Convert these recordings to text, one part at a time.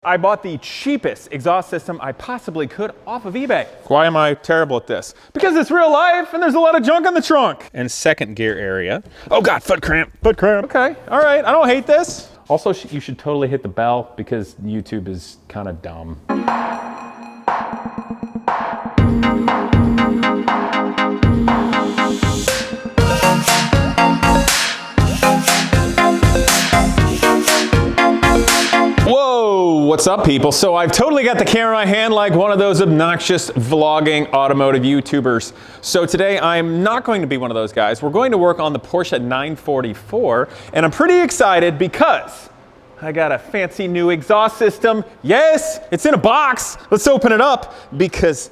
I bought the cheapest exhaust system I possibly could off of eBay. Why am I terrible at this? Because it's real life and there's a lot of junk in the trunk. And second gear area. Oh God, foot cramp, foot cramp. Okay, all right, I don't hate this. Also, you should totally hit the bell because YouTube is kind of dumb. Whoa, what's up people? So I've totally got the camera in my hand like one of those obnoxious vlogging automotive YouTubers. So today I'm not going to be one of those guys. We're going to work on the Porsche 944 and I'm pretty excited because I got a fancy new exhaust system. Yes, it's in a box. Let's open it up because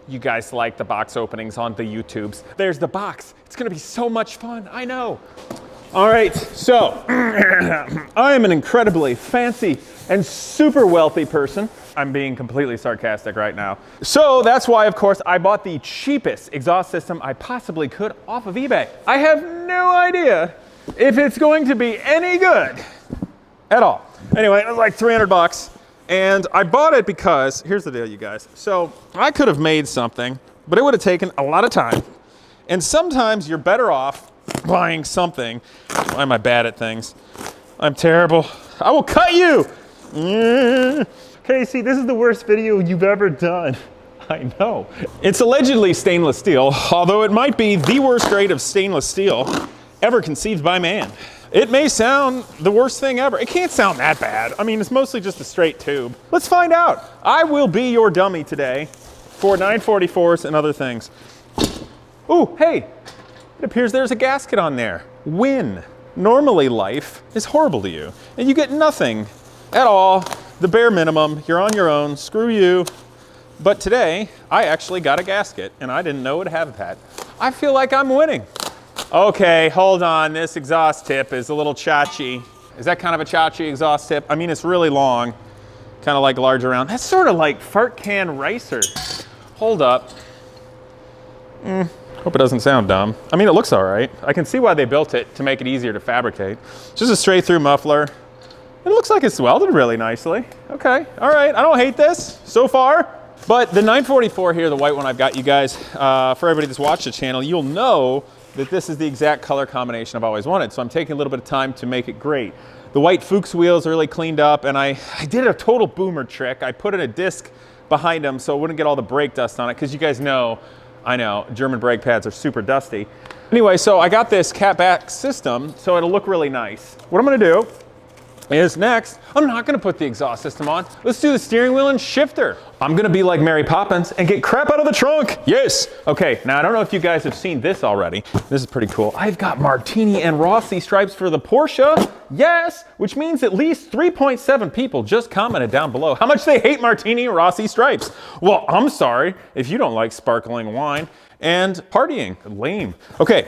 you guys like the box openings on the YouTubes. There's the box. It's gonna be so much fun, I know. All right, so I am an incredibly fancy and super wealthy person. I'm being completely sarcastic right now. So that's why, of course, I bought the cheapest exhaust system I possibly could off of eBay. I have no idea if it's going to be any good at all. Anyway, it was like 300 bucks. And I bought it because, here's the deal, you guys. So I could have made something, but it would have taken a lot of time. And sometimes you're better off buying something. Why am I bad at things? I'm terrible. I will cut you. Casey, this is the worst video you've ever done. I know. It's allegedly stainless steel, although it might be the worst grade of stainless steel ever conceived by man. It may sound the worst thing ever. It can't sound that bad. I mean, it's mostly just a straight tube. Let's find out. I will be your dummy today for 944s and other things. Ooh, hey. It appears there's a gasket on there. Win. Normally life is horrible to you and you get nothing at all, the bare minimum. You're on your own, screw you. But today I actually got a gasket and I didn't know it had that. I feel like I'm winning. Okay, hold on, this exhaust tip is a little chachi. Is that kind of a chachi exhaust tip? I mean, it's really long, kind of like large around. That's sort of like fart can ricer. Hold up. Hope it doesn't sound dumb. I mean, it looks all right. I can see why they built it to make it easier to fabricate. It's just a straight through muffler. It looks like it's welded really nicely. Okay, all right, I don't hate this so far. But the 944 here, the white one I've got you guys, for everybody that's watched the channel, you'll know that this is the exact color combination I've always wanted. So I'm taking a little bit of time to make it great. The white Fuchs wheels are really cleaned up and I did a total boomer trick. I put in a disc behind them so it wouldn't get all the brake dust on it because you guys know, I know, German brake pads are super dusty. Anyway, so I got this catback system, so it'll look really nice. What I'm gonna do is next, I'm not gonna put the exhaust system on. Let's do the steering wheel and shifter. I'm gonna be like Mary Poppins and get crap out of the trunk. Yes. Okay, now I don't know if you guys have seen this already. This is pretty cool. I've got Martini and Rossi stripes for the Porsche. Yes, which means at least 3.7 people just commented down below how much they hate Martini and Rossi stripes. Well, I'm sorry if you don't like sparkling wine and partying. Lame. Okay.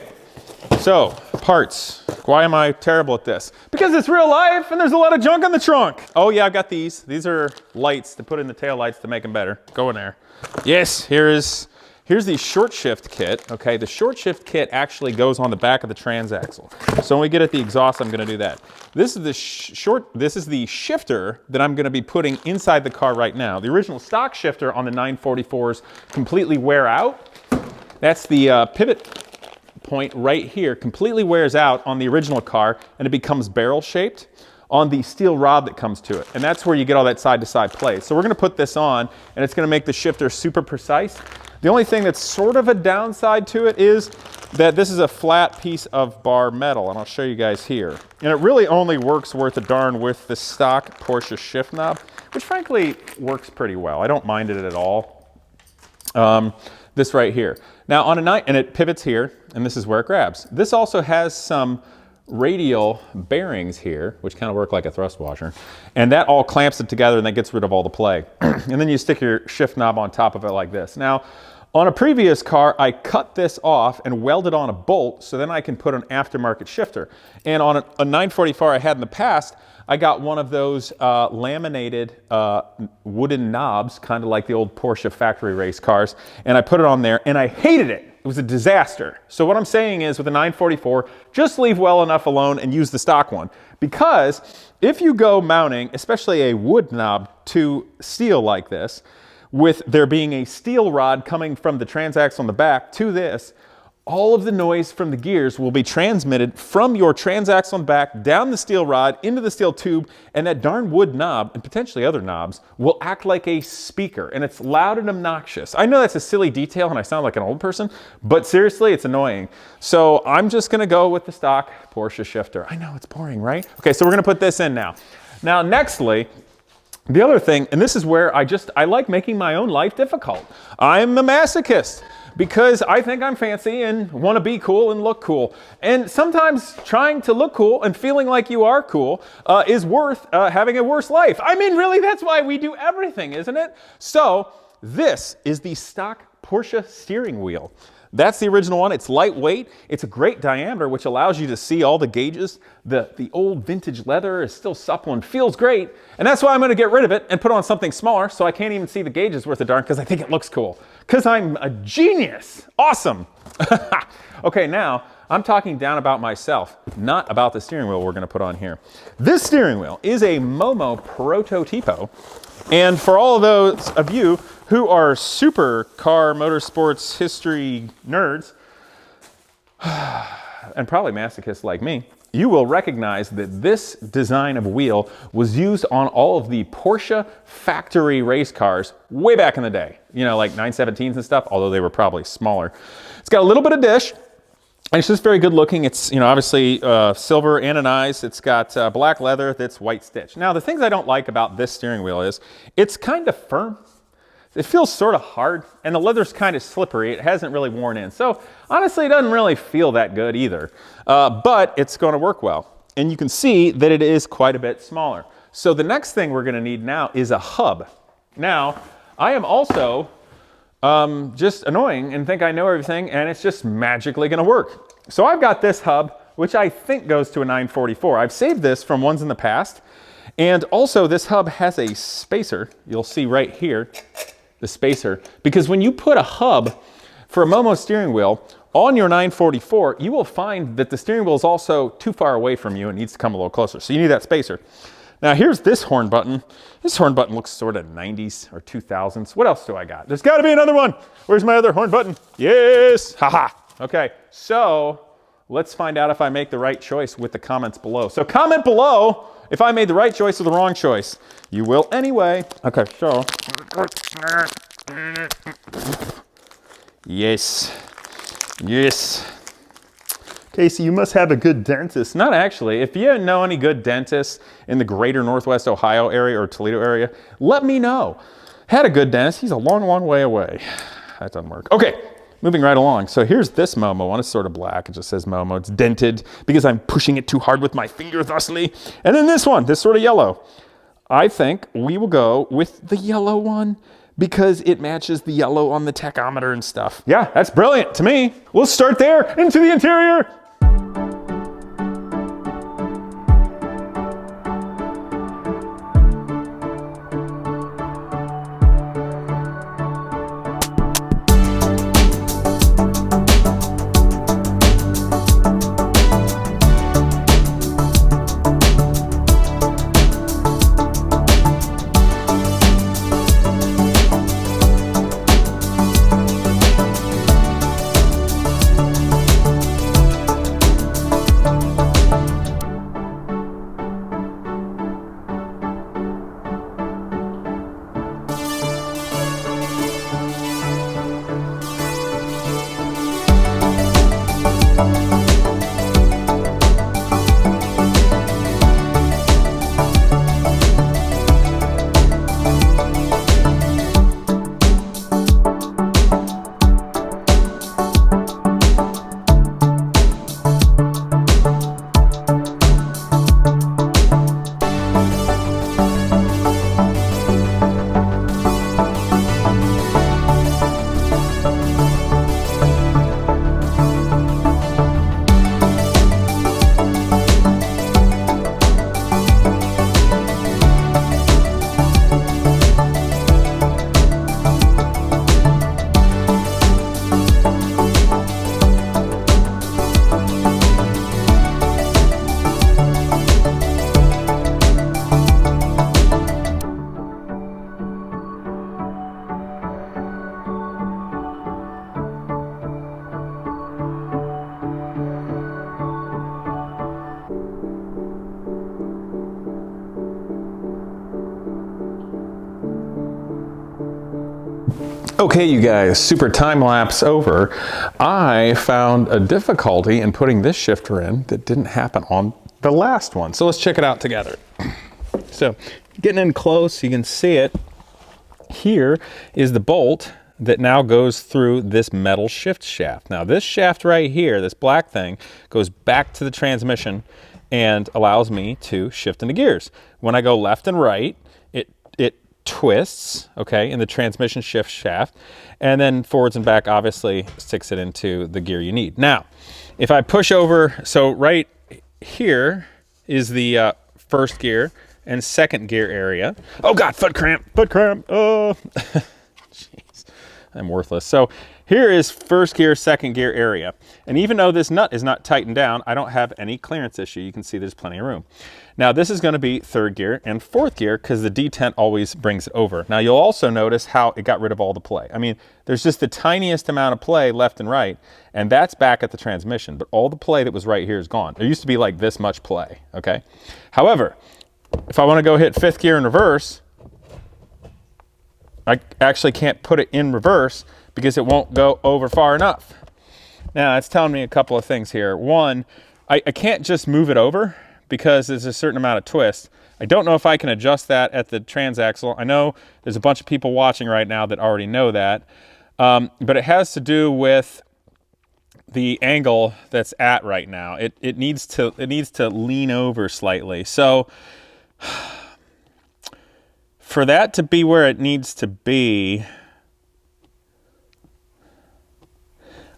So, parts. Why am I terrible at this? Because it's real life and there's a lot of junk in the trunk. Oh yeah, I've got these. These are lights to put in the tail lights to make them better. Go in there. Yes, here's the short shift kit. Okay, the short shift kit actually goes on the back of the transaxle. So when we get at the exhaust, I'm gonna do that. This is the shifter that I'm gonna be putting inside the car right now. The original stock shifter on the 944s completely wear out. That's the pivot point right here, completely wears out on the original car and it becomes barrel shaped on the steel rod that comes to it. And that's where you get all that side to side play. So we're gonna put this on and it's gonna make the shifter super precise. The only thing that's sort of a downside to it is that this is a flat piece of bar metal and I'll show you guys here. And it really only works worth a darn with the stock Porsche shift knob, which frankly works pretty well. I don't mind it at all. This right here. Now on a night, and it pivots here, and this is where it grabs. This also has some radial bearings here, which kind of work like a thrust washer, and that all clamps it together and that gets rid of all the play. And then you stick your shift knob on top of it like this. Now, on a previous car, I cut this off and welded on a bolt so then I can put an aftermarket shifter. And on a 944 I had in the past, I got one of those laminated wooden knobs, kind of like the old Porsche factory race cars, and I put it on there and I hated it. It was a disaster. So what I'm saying is with a 944, just leave well enough alone and use the stock one. Because if you go mounting, especially a wood knob to steel like this, with there being a steel rod coming from the transaxle on the back to this, all of the noise from the gears will be transmitted from your transaxle on the back down the steel rod into the steel tube, and that darn wood knob, and potentially other knobs, will act like a speaker, and it's loud and obnoxious. I know that's a silly detail and I sound like an old person, but seriously, it's annoying. So I'm just gonna go with the stock Porsche shifter. I know, it's boring, right? Okay, so we're gonna put this in now. Now, nextly, the other thing, and this is where I like making my own life difficult. I'm a masochist because I think I'm fancy and want to be cool and look cool. And sometimes trying to look cool and feeling like you are cool is worth having a worse life. I mean, really, that's why we do everything, isn't it? So this is the stock Porsche steering wheel. That's the original one. It's lightweight. It's a great diameter, which allows you to see all the gauges. The old vintage leather is still supple and feels great. And that's why I'm going to get rid of it and put on something smaller so I can't even see the gauges worth a darn because I think it looks cool. Because I'm a genius. Awesome. Okay, now I'm talking down about myself, not about the steering wheel we're going to put on here. This steering wheel is a Momo Prototipo. And for all of those of you who are super car motorsports history nerds, and probably masochists like me, you will recognize that this design of wheel was used on all of the Porsche factory race cars way back in the day. You know, like 917s and stuff, although they were probably smaller. It's got a little bit of dish. And it's just very good looking. It's, obviously silver anodized. It's got black leather that's white stitch. Now, the things I don't like about this steering wheel is it's kind of firm. It feels sort of hard, and the leather's kind of slippery. It hasn't really worn in. So honestly, it doesn't really feel that good either, but it's going to work well. And you can see that it is quite a bit smaller. So the next thing we're going to need now is a hub. Now, I am also just annoying and think I know everything, and it's just magically going to work. So I've got this hub, which I think goes to a 944. I've saved this from ones in the past. And also this hub has a spacer. You'll see right here, the spacer, because when you put a hub for a Momo steering wheel on your 944, you will find that the steering wheel is also too far away from you and needs to come a little closer. So you need that spacer. Now here's this horn button. This horn button looks sort of 90s or 2000s. What else do I got? There's got to be another one. Where's my other horn button? Yes, haha. Okay, so let's find out if I make the right choice with the comments below. So comment below if I made the right choice or the wrong choice. You will anyway. Okay, so. Yes. Yes. Casey, you must have a good dentist. Not actually. If you know any good dentists in the greater Northwest Ohio area or Toledo area, let me know. Had a good dentist. He's a long, long way away. That doesn't work. Okay, moving right along. So here's this Momo one. It's sort of black. It just says Momo. It's dented because I'm pushing it too hard with my finger thusly. And then this one, this sort of yellow. I think we will go with the yellow one because it matches the yellow on the tachometer and stuff. Yeah, that's brilliant to me. We'll start there into the interior. Okay, you guys, super time lapse over. I found a difficulty in putting this shifter in that didn't happen on the last one. So let's check it out together. So getting in close, you can see it. Here is the bolt that now goes through this metal shift shaft. Now this shaft right here, this black thing, goes back to the transmission and allows me to shift into gears. When I go left and right, it twists, okay, in the transmission shift shaft, and then forwards and back obviously sticks it into the gear you need. Now, if I push over, so right here is the first gear and second gear area. Oh God, foot cramp, oh. Jeez, I'm worthless. So here is first gear, second gear area. And even though this nut is not tightened down, I don't have any clearance issue. You can see there's plenty of room. Now this is gonna be third gear and fourth gear because the detent always brings it over. Now you'll also notice how it got rid of all the play. I mean, there's just the tiniest amount of play left and right, and that's back at the transmission, but all the play that was right here is gone. There used to be like this much play, okay? However, if I wanna go hit fifth gear in reverse, I actually can't put it in reverse because it won't go over far enough. Now, it's telling me a couple of things here. One, I can't just move it over because there's a certain amount of twist. I don't know if I can adjust that at the transaxle. I know there's a bunch of people watching right now that already know that, but it has to do with the angle that's at right now. It needs to lean over slightly. So for that to be where it needs to be,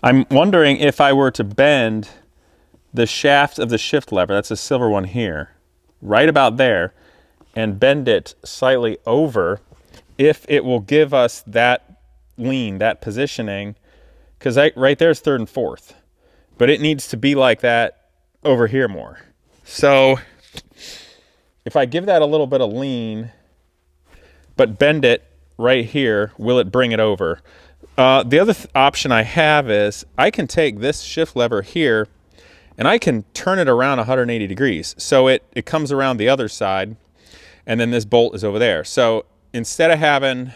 I'm wondering if I were to bend the shaft of the shift lever, that's a silver one here, right about there, and bend it slightly over, if it will give us that lean, that positioning, because right there's third and fourth, but it needs to be like that over here more. So if I give that a little bit of lean, but bend it right here, will it bring it over? The other option I have is I can take this shift lever here and I can turn it around 180 degrees. So it comes around the other side, and then this bolt is over there. So instead of having,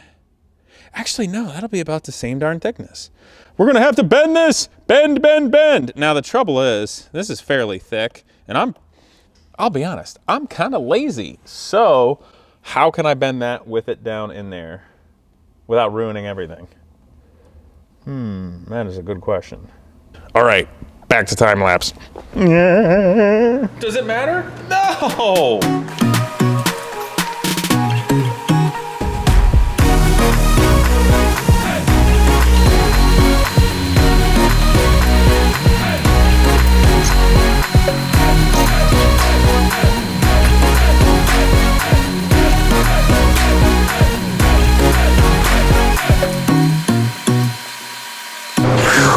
actually no, that'll be about the same darn thickness. We're gonna have to bend this, bend. Now the trouble is, this is fairly thick, and I'll be honest, I'm kind of lazy. So how can I bend that with it down in there without ruining everything? That is a good question. All right, back to time lapse. Does it matter? No!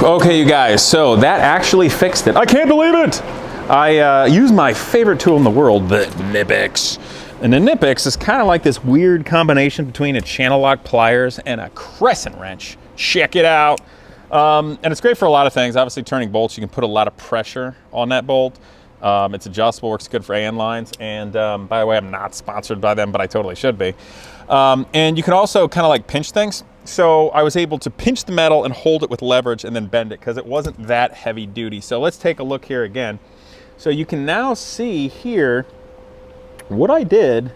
Okay, you guys, so that actually fixed it. I can't believe it! I used my favorite tool in the world, the Knipex. And the Knipex is kind of like this weird combination between a channel lock pliers and a crescent wrench. Check it out. And it's great for a lot of things. Obviously, turning bolts, you can put a lot of pressure on that bolt. It's adjustable, works good for AN lines. And by the way, I'm not sponsored by them, but I totally should be. And you can also kind of like pinch things. So I was able to pinch the metal and hold it with leverage and then bend it because it wasn't that heavy duty. So let's take a look here again. So you can now see here what I did,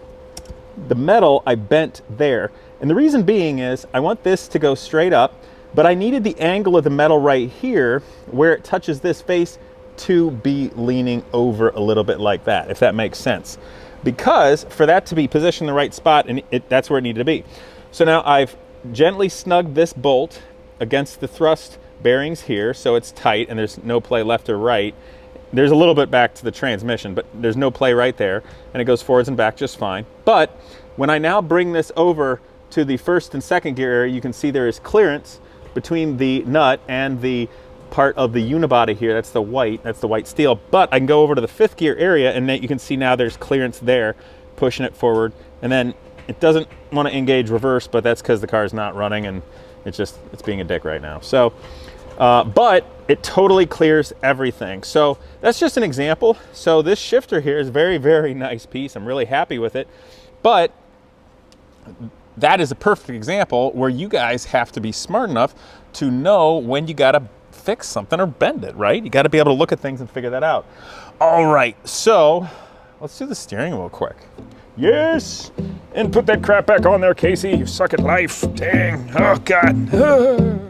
the metal I bent there. And the reason being is I want this to go straight up, but I needed the angle of the metal right here where it touches this face to be leaning over a little bit like that, if that makes sense. Because for that to be positioned in the right spot, and that's where it needed to be. So now I've gently snugged this bolt against the thrust bearings here so it's tight and there's no play left or right. There's a little bit back to the transmission, but there's no play right there, and it goes forwards and back just fine. But when I now bring this over to the first and second gear area, you can see there is clearance between the nut and the part of the unibody here. That's the white steel. But I can go over to the fifth gear area, and then you can see now there's clearance there, pushing it forward. And then it doesn't want to engage reverse, but that's because the car is not running and it's being a dick right now. So, but it totally clears everything. So that's just an example. So this shifter here is a very, very nice piece. I'm really happy with it. But that is a perfect example where you guys have to be smart enough to know when you gotta fix something or bend it, right? You gotta be able to look at things and figure that out. All right, so let's do the steering wheel quick. Yes, and put that crap back on there, Casey. You suck at life, dang, oh God.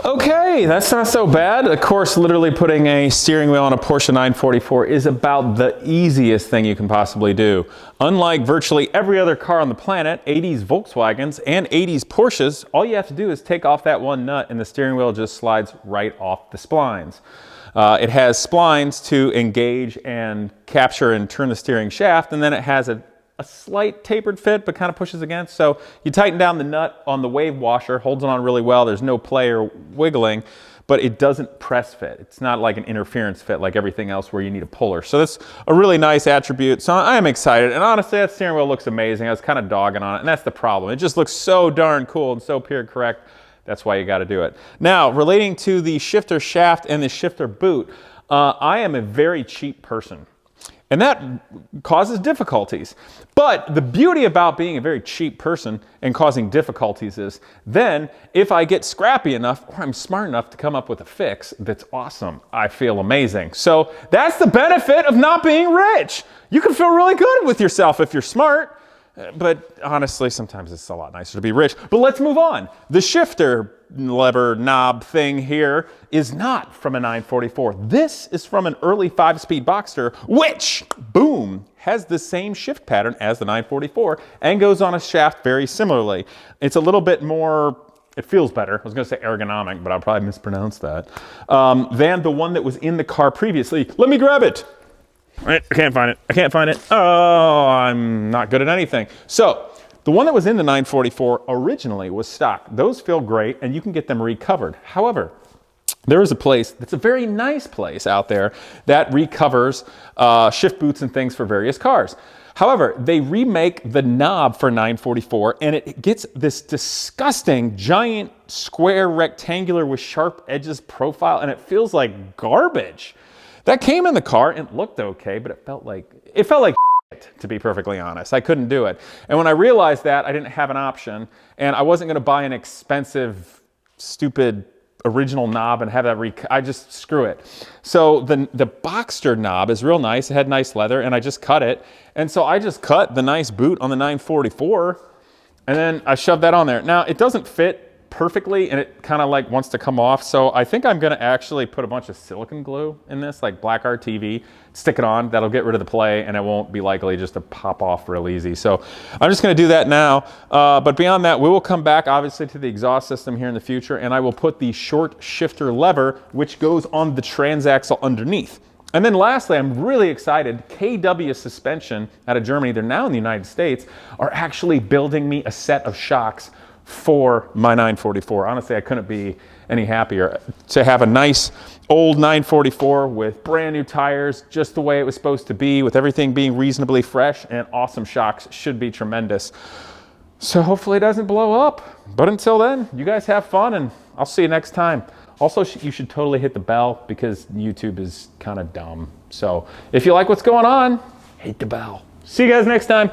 Okay, that's not so bad. Of course, literally putting a steering wheel on a Porsche 944 is about the easiest thing you can possibly do. Unlike virtually every other car on the planet, 80s Volkswagens and 80s Porsches, all you have to do is take off that one nut and the steering wheel just slides right off the splines. It has splines to engage and capture and turn the steering shaft, and then it has a slight tapered fit, but kind of pushes against. So you tighten down the nut on the wave washer, holds it on really well. There's no play or wiggling, but it doesn't press fit. It's not like an interference fit like everything else where you need a puller. So that's a really nice attribute. So I am excited. And honestly, that steering wheel looks amazing. I was kind of dogging on it, and that's the problem. It just looks so darn cool and so period correct. That's why you got to do it. Now, relating to the shifter shaft and the shifter boot, I am a very cheap person. And that causes difficulties. But the beauty about being a very cheap person and causing difficulties is then if I get scrappy enough or I'm smart enough to come up with a fix that's awesome, I feel amazing. So that's the benefit of not being rich. You can feel really good with yourself if you're smart. But honestly, sometimes it's a lot nicer to be rich. But let's move on. The shifter lever knob thing here is not from a 944. This is from an early 5-speed Boxster, which, boom, has the same shift pattern as the 944 and goes on a shaft very similarly. It's a little bit more, it feels better. I was going to say ergonomic, but I'll probably mispronounce that, than the one that was in the car previously. Let me grab it. I can't find it. I can't find it. Oh, I'm not good at anything. So the one that was in the 944 originally was stock. Those feel great, and you can get them recovered. However, there is a place that's a very nice place out there that recovers shift boots and things for various cars. However, they remake the knob for 944, and it gets this disgusting giant square rectangular with sharp edges profile, and it feels like garbage. That came in the car and it looked okay, but it felt like shit, to be perfectly honest. I couldn't do it. And when I realized that, I didn't have an option, and I wasn't going to buy an expensive, stupid original knob and have that I just screw it. So the Boxster knob is real nice. It had nice leather, and I just cut it. And so I just cut the nice boot on the 944, and then I shoved that on there. Now, it doesn't fit perfectly, and it kind of like wants to come off. So I think I'm going to actually put a bunch of silicone glue in this, like black RTV, stick it on. That'll get rid of the play, and it won't be likely just to pop off real easy. So I'm just going to do that now. But beyond that, we will come back obviously to the exhaust system here in the future, and I will put the short shifter lever, which goes on the transaxle underneath. And then lastly, I'm really excited, KW Suspension out of Germany, they're now in the United States, are actually building me a set of shocks for my 944. Honestly, I couldn't be any happier to have a nice old 944 with brand new tires, just the way it was supposed to be, with everything being reasonably fresh, and awesome shocks. Should be tremendous. So hopefully it doesn't blow up. But until then, you guys have fun, and I'll see you next time. Also, you should totally hit the bell because YouTube is kind of dumb. So if you like what's going on, hit the bell. See you guys next time.